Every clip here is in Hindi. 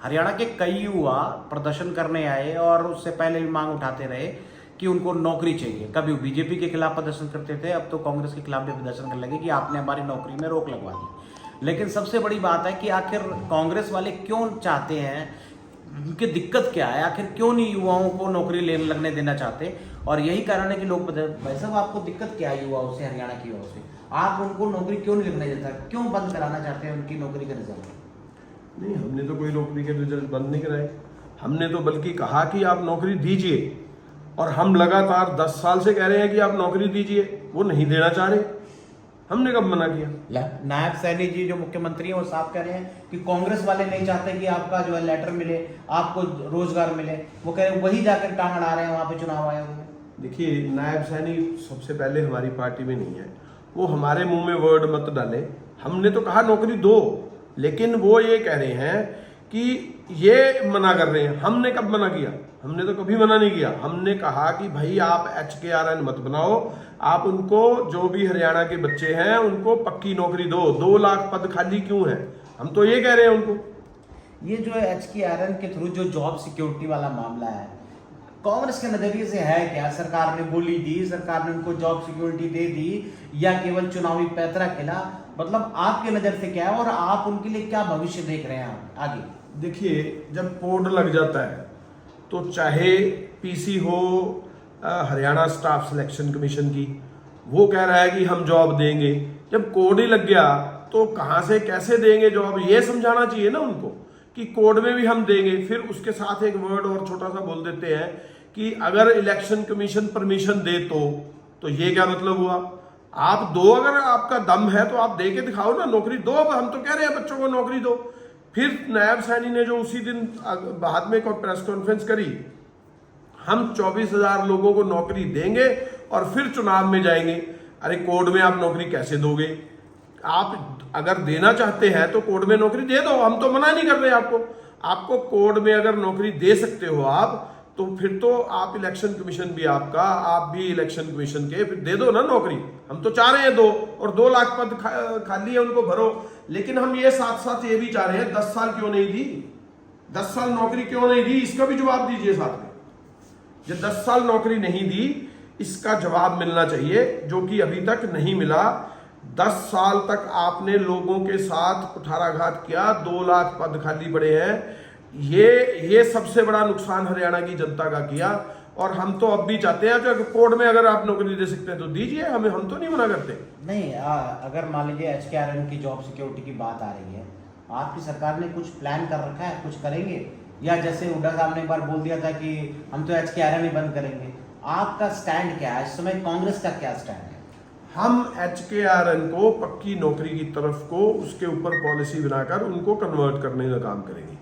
हरियाणा के कई युवा प्रदर्शन करने आए और उससे पहले भी मांग उठाते रहे कि उनको नौकरी चाहिए। कभी वो बीजेपी के खिलाफ प्रदर्शन करते थे, अब तो कांग्रेस के खिलाफ भी प्रदर्शन करने लगे कि आपने हमारी नौकरी में रोक लगवा दी। लेकिन सबसे बड़ी बात है कि आखिर कांग्रेस वाले क्यों चाहते हैं, उनकी दिक्कत क्या है, आखिर क्यों नहीं युवाओं को नौकरी लेने लगने देना चाहते। और यही कारण है कि लोग भाई साहब आपको दिक्कत क्या है युवाओं से, हरियाणा की युवाओं से, आप उनको नौकरी क्यों नहीं लगने देता, क्यों बंद कराना चाहते हैं उनकी नौकरी का रिजल्ट? नहीं, हमने तो कोई नौकरी के रिजल्ट बंद नहीं कराए। हमने तो बल्कि कहा कि आप नौकरी दीजिए, और हम लगातार 10 साल से कह रहे हैं कि आप नौकरी दीजिए, वो नहीं देना चाह रहे। हमने कब मना किया? नायब सैनी जी जो मुख्यमंत्री हैं वो साफ कह रहे हैं कि कांग्रेस वाले नहीं चाहते कि आपका जो है लेटर मिले, आपको रोजगार मिले। वो कह रहे हैं वही जाकर टांग अड़ा रहे हैं वहां पे चुनाव आयोग में। देखिए, नायब सैनी सबसे पहले हमारी पार्टी में नहीं है, वो हमारे मुंह में वर्ड मत डाले। हमने तो कहा नौकरी दो, लेकिन वो ये कह रहे हैं कि ये मना कर रहे हैं। हमने कब मना किया? हमने तो कभी मना नहीं किया। हमने कहा कि भाई आप HKRN मत बनाओ, आप उनको जो भी हरियाणा के बच्चे हैं उनको पक्की नौकरी दो। 2 लाख पद खाली क्यों है? हम तो ये कह रहे हैं उनको। ये जो है HKRN के थ्रू जो जॉब सिक्योरिटी वाला मामला है, कांग्रेस के नजरिए से है क्या? सरकार ने बोली दी, सरकार ने उनको जॉब सिक्योरिटी दे दी, या केवल चुनावी पैतरा खेला? मतलब आपके नजर से क्या है और आप उनके लिए क्या भविष्य देख रहे हैं आगे? देखिए, जब कोड लग जाता है तो चाहे PC हो हरियाणा स्टाफ सिलेक्शन कमीशन की, वो कह रहा है कि हम जॉब देंगे। जब कोड ही लग गया तो कहाँ से कैसे देंगे जॉब, ये समझाना चाहिए ना उनको कि कोड में भी हम देंगे। फिर उसके साथ एक वर्ड और छोटा सा बोल देते हैं कि अगर इलेक्शन कमीशन परमिशन दे तो ये क्या मतलब हुआ? आप दो, अगर आपका दम है तो आप दे के दिखाओ ना, नौकरी दो। अब हम तो कह रहे हैं बच्चों को नौकरी दो। फिर नायब सैनी ने जो उसी दिन बाद में प्रेस कॉन्फ्रेंस करी, हम 24,000 लोगों को नौकरी देंगे और फिर चुनाव में जाएंगे। अरे कोड में आप नौकरी कैसे दोगे? आप अगर देना चाहते हैं तो कोड में नौकरी दे दो, हम तो मना नहीं कर रहे आपको कोड में अगर नौकरी दे सकते हो आप, तो फिर तो आप इलेक्शन कमीशन भी आपका, आप भी इलेक्शन कमीशन के, फिर दे दो ना नौकरी। हम तो चाह रहे हैं दो, और 2 लाख पद खाली है उनको भरो। लेकिन हम ये साथ साथ ये भी चाह रहे हैं 10 साल क्यों नहीं दी, 10 साल नौकरी क्यों नहीं दी, इसका भी जवाब दीजिए साथ में। जो 10 साल नौकरी नहीं दी, इसका जवाब मिलना चाहिए, जो कि अभी तक नहीं मिला। 10 साल तक आपने लोगों के साथ कुठाराघात किया, 2 लाख पद खाली पड़े हैं। ये सबसे बड़ा नुकसान हरियाणा की जनता का किया। और हम तो अब भी चाहते हैं कि कोड में अगर आप नौकरी दे सकते हैं तो दीजिए, हम तो नहीं मना करते। नहीं, अगर मान लीजिए HKRN की जॉब सिक्योरिटी की बात आ रही है, आपकी सरकार ने कुछ प्लान कर रखा है, कुछ करेंगे? या जैसे हुड्डा साहब ने एक बार बोल दिया था कि हम तो HKRN ही बंद करेंगे, आपका स्टैंड क्या है इस समय? कांग्रेस का क्या स्टैंड है? हम HKRN को पक्की नौकरी की तरफ को उसके ऊपर पॉलिसी बनाकर उनको कन्वर्ट करने का काम करेंगे।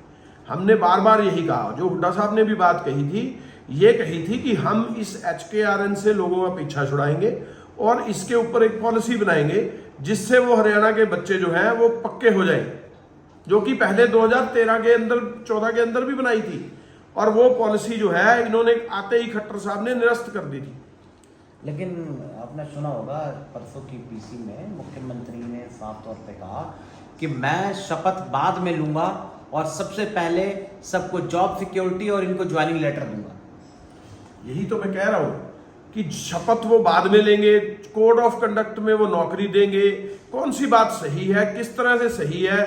हमने बार बार यही कहा, जो हुड्डा साहब ने भी बात कही थी, ये कही थी कि हम इस HKRN से लोगों का पीछा छुड़ाएंगे और इसके ऊपर एक पॉलिसी बनाएंगे जिससे वो हरियाणा के बच्चे जो हैं वो पक्के हो जाएं, जो कि पहले 2013 के अंदर 14 के अंदर भी बनाई थी। और वो पॉलिसी जो है इन्होंने आते ही खट्टर साहब ने निरस्त कर दी थी। लेकिन आपने सुना होगा परसों की PC में मुख्यमंत्री ने साफ तौर पे कहा कि मैं शपथ बाद में लूंगा और सबसे पहले सबको जॉब सिक्योरिटी और इनको ज्वाइनिंग लेटर दूंगा। यही तो मैं कह रहा हूं कि शपथ वो बाद में लेंगे, कोड ऑफ कंडक्ट में वो नौकरी देंगे। कौन सी बात सही है, किस तरह से सही है?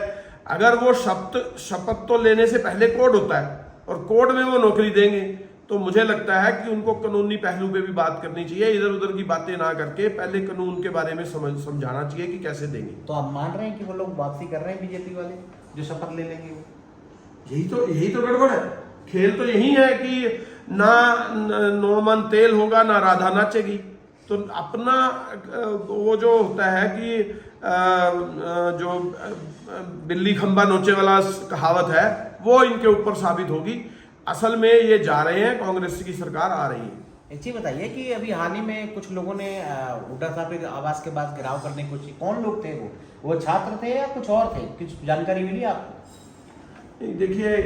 अगर वो शपथ तो लेने से पहले कोड होता है और कोड में वो नौकरी देंगे, तो मुझे लगता है कि उनको कानूनी पहलू पे भी बात करनी चाहिए। इधर उधर की बातें ना करके पहले कानून के बारे में समझाना चाहिए कि कैसे देंगे। तो आप मान रहे हैं कि वो लोग वापसी कर रहे हैं बीजेपी वाले जो शपथ ले लेंगे? वो यही तो गड़बड़ है। खेल तो यही है कि ना नौ मन तेल होगा ना राधा नाचेगी। तो अपना वो जो होता है कि जो बिल्ली खंबा नोचे वाला कहावत है, वो इनके ऊपर साबित होगी। असल में ये जा रहे हैं, कांग्रेस की सरकार आ रही है। एक चीज बताइए कि अभी हाल ही में कुछ लोगों ने हुड्डा साहब के आवास के पास घेराव करने की कोशिश, कौन लोग थे वो छात्र थे या कुछ और थे? कुछ जानकारी मिली आपको? देखिए,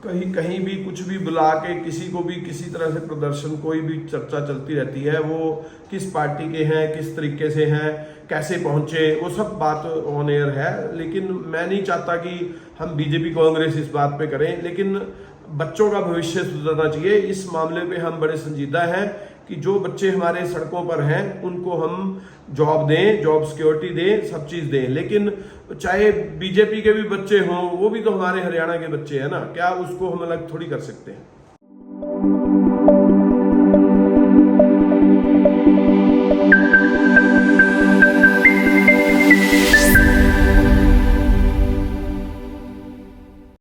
कहीं कहीं भी कुछ भी बुला के किसी को भी किसी तरह से प्रदर्शन, कोई भी चर्चा चलती रहती है, वो किस पार्टी के हैं, किस तरीके से हैं, कैसे पहुंचे, वो सब बात ऑन एयर है। लेकिन मैं नहीं चाहता कि हम बीजेपी कांग्रेस इस बात पे करें, लेकिन बच्चों का भविष्य सुधरना चाहिए। इस मामले पे हम बड़े संजीदा हैं कि जो बच्चे हमारे सड़कों पर हैं उनको हम जॉब दें, जॉब सिक्योरिटी दें, सब चीज़ दें। लेकिन चाहे बीजेपी के भी बच्चे हों, वो भी तो हमारे हरियाणा के बच्चे हैं ना, क्या उसको हम अलग थोड़ी कर सकते हैं।